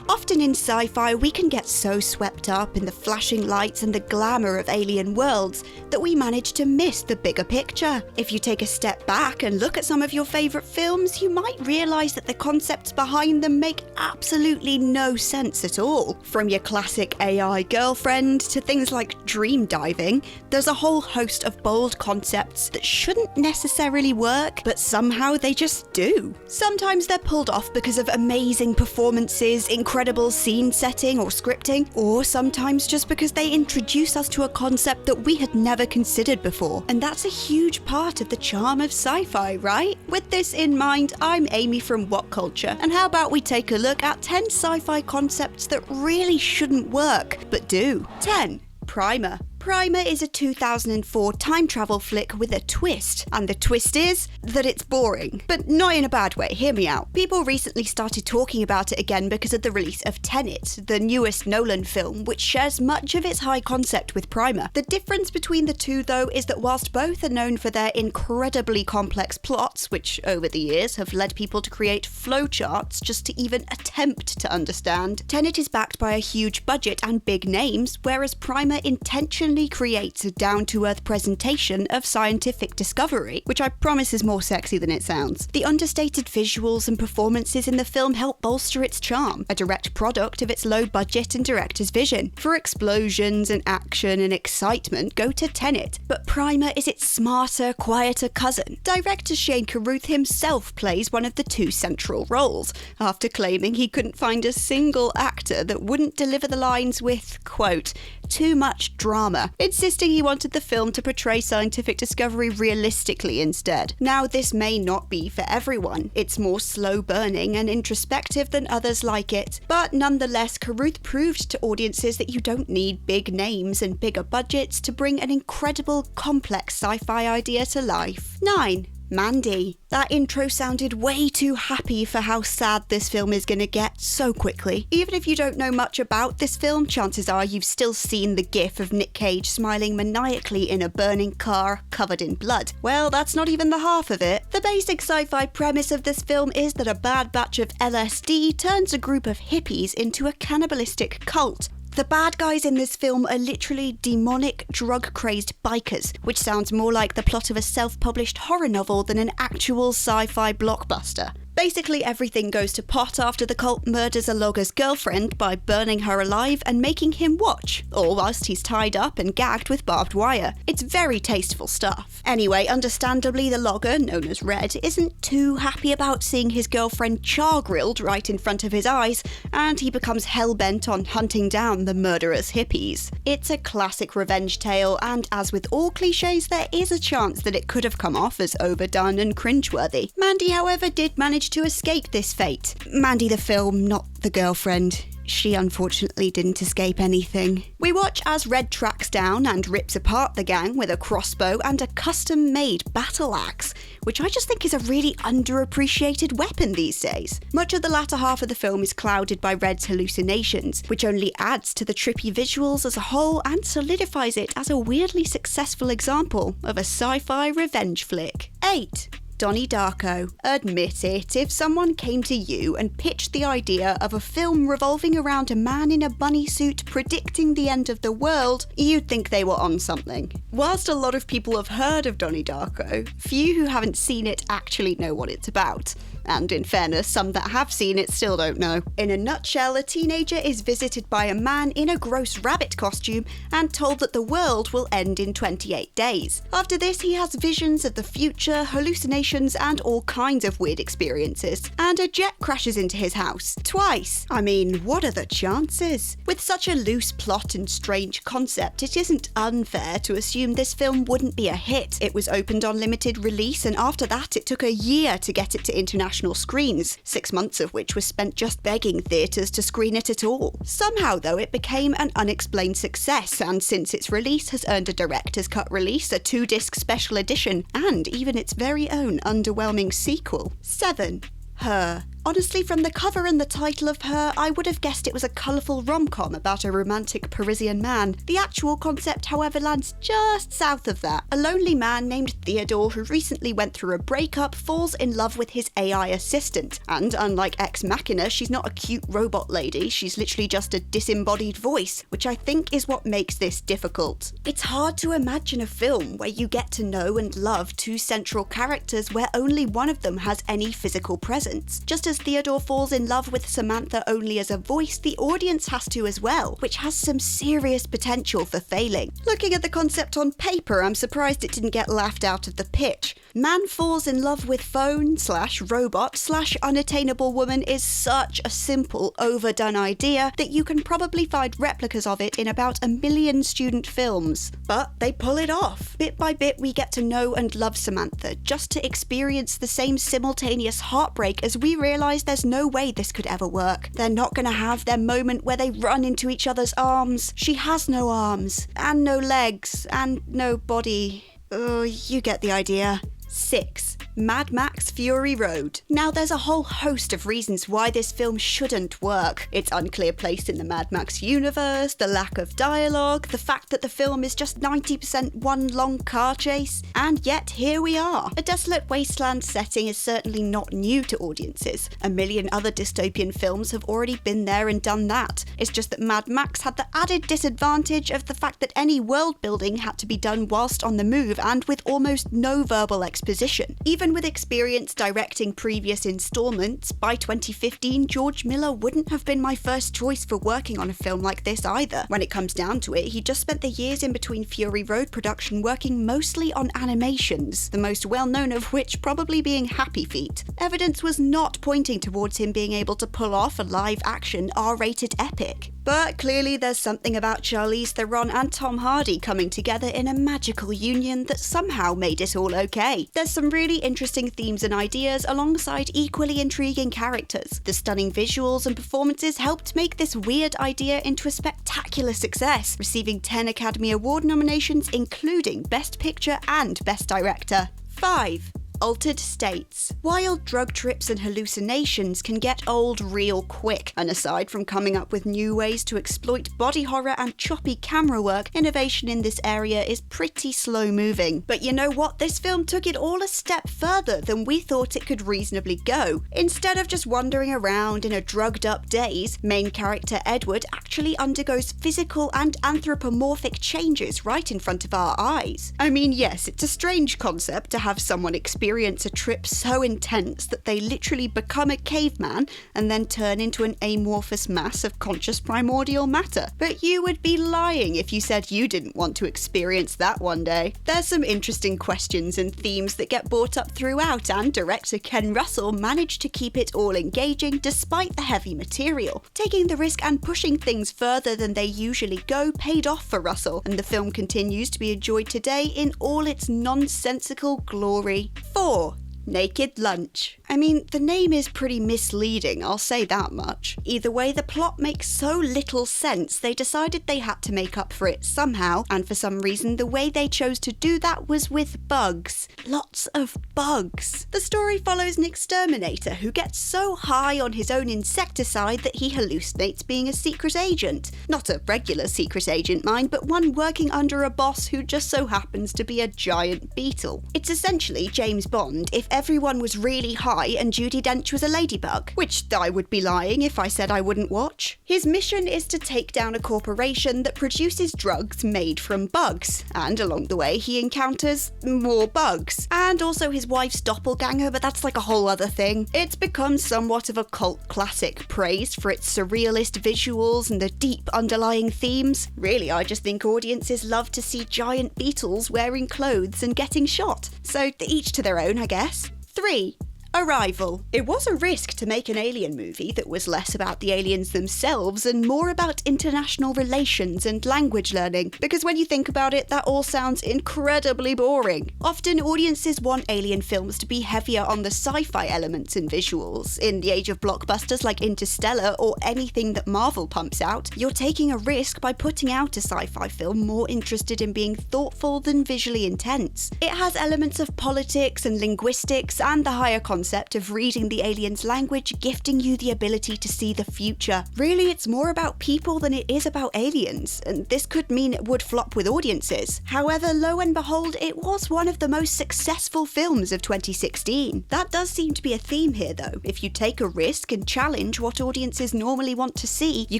Often in sci-fi, we can get so swept up in the flashing lights and the glamour of alien worlds that we manage to miss the bigger picture. If you take a step back and look at some of your favourite films, you might realise that the concepts behind them make absolutely no sense at all. From your classic AI girlfriend to things like dream diving, there's a whole host of bold concepts that shouldn't necessarily work, but somehow they just do. Sometimes they're pulled off because of amazing performances, incredible scene setting or scripting, or sometimes just because they introduce us to a concept that we had never considered before. And that's a huge part of the charm of sci-fi, right? With this in mind, I'm Amy from What Culture, and how about we take a look at 10 sci-fi concepts that really shouldn't work, but do. 10. Primer. Primer is a 2004 time travel flick with a twist, and the twist is that it's boring. But not in a bad way, hear me out. People recently started talking about it again because of the release of Tenet, the newest Nolan film, which shares much of its high concept with Primer. The difference between the two, though, is that whilst both are known for their incredibly complex plots, which over the years have led people to create flowcharts just to even attempt to understand, Tenet is backed by a huge budget and big names, whereas Primer intentionally creates a down-to-earth presentation of scientific discovery, which I promise is more sexy than it sounds. The understated visuals and performances in the film help bolster its charm, a direct product of its low budget and director's vision. For explosions and action and excitement, go to Tenet, but Primer is its smarter, quieter cousin. Director Shane Carruth himself plays one of the two central roles, after claiming he couldn't find a single actor that wouldn't deliver the lines with, quote, too much drama, insisting he wanted the film to portray scientific discovery realistically instead. Now, this may not be for everyone. It's more slow-burning and introspective than others like it, but nonetheless, Carruth proved to audiences that you don't need big names and bigger budgets to bring an incredible, complex sci-fi idea to life. 9. Mandy. That intro sounded way too happy for how sad this film is gonna get so quickly. Even if you don't know much about this film, chances are you've still seen the gif of Nick Cage smiling maniacally in a burning car covered in blood. Well, that's not even the half of it. The basic sci-fi premise of this film is that a bad batch of LSD turns a group of hippies into a cannibalistic cult. The bad guys in this film are literally demonic, drug-crazed bikers, which sounds more like the plot of a self-published horror novel than an actual sci-fi blockbuster. Basically, everything goes to pot after the cult murders a logger's girlfriend by burning her alive and making him watch, all whilst he's tied up and gagged with barbed wire. It's very tasteful stuff. Anyway, understandably, the logger, known as Red, isn't too happy about seeing his girlfriend char-grilled right in front of his eyes, and he becomes hell-bent on hunting down the murderous hippies. It's a classic revenge tale, and as with all cliches, there is a chance that it could have come off as overdone and cringeworthy. Mandy, however, did manage to escape this fate. Mandy the film, not the girlfriend. She unfortunately didn't escape anything. We watch as Red tracks down and rips apart the gang with a crossbow and a custom-made battle axe, which I just think is a really underappreciated weapon these days. Much of the latter half of the film is clouded by Red's hallucinations, which only adds to the trippy visuals as a whole and solidifies it as a weirdly successful example of a sci-fi revenge flick. 8. Donnie Darko. Admit it, if someone came to you and pitched the idea of a film revolving around a man in a bunny suit predicting the end of the world, you'd think they were on something. Whilst a lot of people have heard of Donnie Darko, few who haven't seen it actually know what it's about. And in fairness, some that have seen it still don't know. In a nutshell, a teenager is visited by a man in a gross rabbit costume and told that the world will end in 28 days. After this, he has visions of the future, hallucinations, and all kinds of weird experiences. And a jet crashes into his house. Twice. I mean, what are the chances? With such a loose plot and strange concept, it isn't unfair to assume this film wouldn't be a hit. It was opened on limited release, and after that, it took a year to get it to international screens, 6 months of which was spent just begging theatres to screen it at all. Somehow, though, it became an unexplained success, and since its release has earned a director's cut release, a 2-disc special edition, and even its very own underwhelming sequel. 7. Her. Honestly, from the cover and the title of Her, I would have guessed it was a colourful rom-com about a romantic Parisian man. The actual concept, however, lands just south of that. A lonely man named Theodore who recently went through a breakup falls in love with his AI assistant. And unlike Ex Machina, she's not a cute robot lady, she's literally just a disembodied voice, which I think is what makes this difficult. It's hard to imagine a film where you get to know and love two central characters where only one of them has any physical presence. Just as Theodore falls in love with Samantha only as a voice, the audience has to as well, which has some serious potential for failing. Looking at the concept on paper, I'm surprised it didn't get laughed out of the pitch. Man falls in love with phone / robot / unattainable woman is such a simple, overdone idea that you can probably find replicas of it in about 1 million student films. But they pull it off. Bit by bit, we get to know and love Samantha, just to experience the same simultaneous heartbreak as we realise there's no way this could ever work. They're not gonna have their moment where they run into each other's arms. She has no arms, and no legs, and no body. Oh, you get the idea. 6. Mad Max Fury Road. Now, there's a whole host of reasons why this film shouldn't work. Its unclear place in the Mad Max universe, the lack of dialogue, the fact that the film is just 90% one long car chase, and yet here we are. A desolate wasteland setting is certainly not new to audiences. 1 million other dystopian films have already been there and done that. It's just that Mad Max had the added disadvantage of the fact that any world building had to be done whilst on the move and with almost no verbal exposition. Even with experience directing previous installments, by 2015 George Miller wouldn't have been my first choice for working on a film like this either. When it comes down to it, he just spent the years in between Fury Road production working mostly on animations, the most well-known of which probably being Happy Feet. Evidence was not pointing towards him being able to pull off a live-action R-rated epic. But clearly there's something about Charlize Theron and Tom Hardy coming together in a magical union that somehow made it all okay. There's some really interesting themes and ideas alongside equally intriguing characters. The stunning visuals and performances helped make this weird idea into a spectacular success, receiving 10 Academy Award nominations including Best Picture and Best Director. 5. Altered States. Wild drug trips and hallucinations can get old real quick, and aside from coming up with new ways to exploit body horror and choppy camera work, innovation in this area is pretty slow moving. But you know what? This film took it all a step further than we thought it could reasonably go. Instead of just wandering around in a drugged up daze, main character Edward actually undergoes physical and anthropomorphic changes right in front of our eyes. I mean, yes, it's a strange concept to have someone experience a trip so intense that they literally become a caveman and then turn into an amorphous mass of conscious primordial matter. But you would be lying if you said you didn't want to experience that one day. There's some interesting questions and themes that get brought up throughout, and director Ken Russell managed to keep it all engaging despite the heavy material. Taking the risk and pushing things further than they usually go paid off for Russell, and the film continues to be enjoyed today in all its nonsensical glory. 4. Naked Lunch. I mean, the name is pretty misleading, I'll say that much. Either way, the plot makes so little sense, they decided they had to make up for it somehow, and for some reason the way they chose to do that was with bugs. Lots of bugs. The story follows an exterminator who gets so high on his own insecticide that he hallucinates being a secret agent. Not a regular secret agent, mind, but one working under a boss who just so happens to be a giant beetle. It's essentially James Bond if everyone was really high and Judi Dench was a ladybug, which I would be lying if I said I wouldn't watch. His mission is to take down a corporation that produces drugs made from bugs, and along the way he encounters more bugs, and also his wife's doppelganger, but that's like a whole other thing. It's become somewhat of a cult classic, praised for its surrealist visuals and the deep underlying themes. Really, I just think audiences love to see giant beetles wearing clothes and getting shot, so each to their own, I guess. 3. Arrival. It was a risk to make an alien movie that was less about the aliens themselves and more about international relations and language learning, because when you think about it, that all sounds incredibly boring. Often audiences want alien films to be heavier on the sci-fi elements and visuals. In the age of blockbusters like Interstellar or anything that Marvel pumps out, you're taking a risk by putting out a sci-fi film more interested in being thoughtful than visually intense. It has elements of politics and linguistics and the higher concept concept of reading the alien's language, gifting you the ability to see the future. Really, it's more about people than it is about aliens, and this could mean it would flop with audiences. However, lo and behold, it was one of the most successful films of 2016. That does seem to be a theme here though. If you take a risk and challenge what audiences normally want to see, you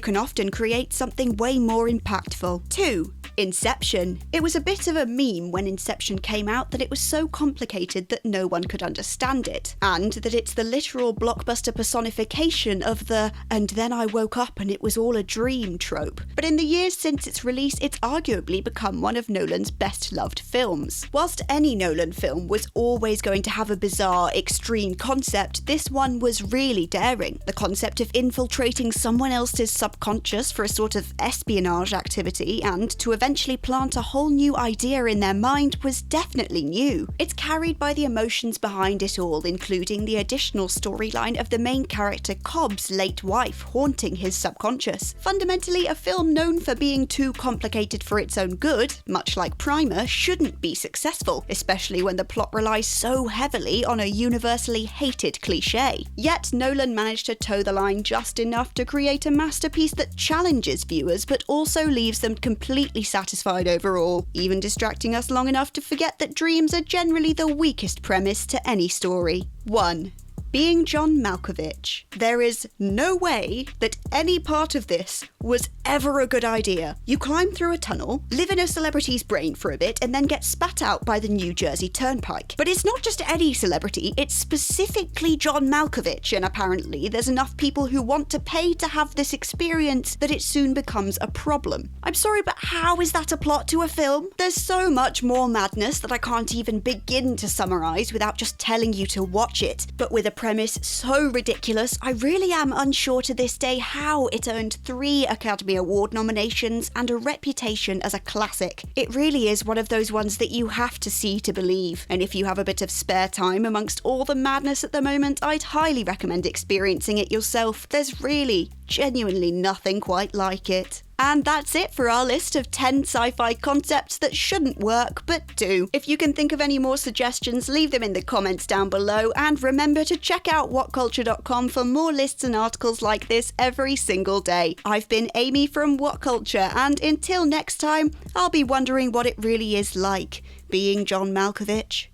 can often create something way more impactful. 2. Inception. It was a bit of a meme when Inception came out that it was so complicated that no one could understand it, and that it's the literal blockbuster personification of the "and then I woke up and it was all a dream" trope. But in the years since its release, it's arguably become one of Nolan's best loved films. Whilst any Nolan film was always going to have a bizarre, extreme concept, this one was really daring. The concept of infiltrating someone else's subconscious for a sort of espionage activity and to eventually plant a whole new idea in their mind was definitely new. It's carried by the emotions behind it all, including the additional storyline of the main character Cobb's late wife haunting his subconscious. Fundamentally, a film known for being too complicated for its own good, much like Primer, shouldn't be successful, especially when the plot relies so heavily on a universally hated cliché. Yet Nolan managed to toe the line just enough to create a masterpiece that challenges viewers but also leaves them completely satisfied overall, even distracting us long enough to forget that dreams are generally the weakest premise to any story. 1. Being John Malkovich. There is no way that any part of this was ever a good idea. You climb through a tunnel, live in a celebrity's brain for a bit, and then get spat out by the New Jersey Turnpike. But it's not just any celebrity, it's specifically John Malkovich, and apparently there's enough people who want to pay to have this experience that it soon becomes a problem. I'm sorry, but how is that a plot to a film? There's so much more madness that I can't even begin to summarise without just telling you to watch it. But with a premise so ridiculous, I really am unsure to this day how it earned 3 Academy Award nominations and a reputation as a classic. It really is one of those ones that you have to see to believe, and if you have a bit of spare time amongst all the madness at the moment, I'd highly recommend experiencing it yourself. There's really, genuinely nothing quite like it. And that's it for our list of 10 sci-fi concepts that shouldn't work but do. If you can think of any more suggestions, leave them in the comments down below, and remember to check out whatculture.com for more lists and articles like this every single day. I've been Amy from What Culture, and until next time, I'll be wondering what it really is like being John Malkovich.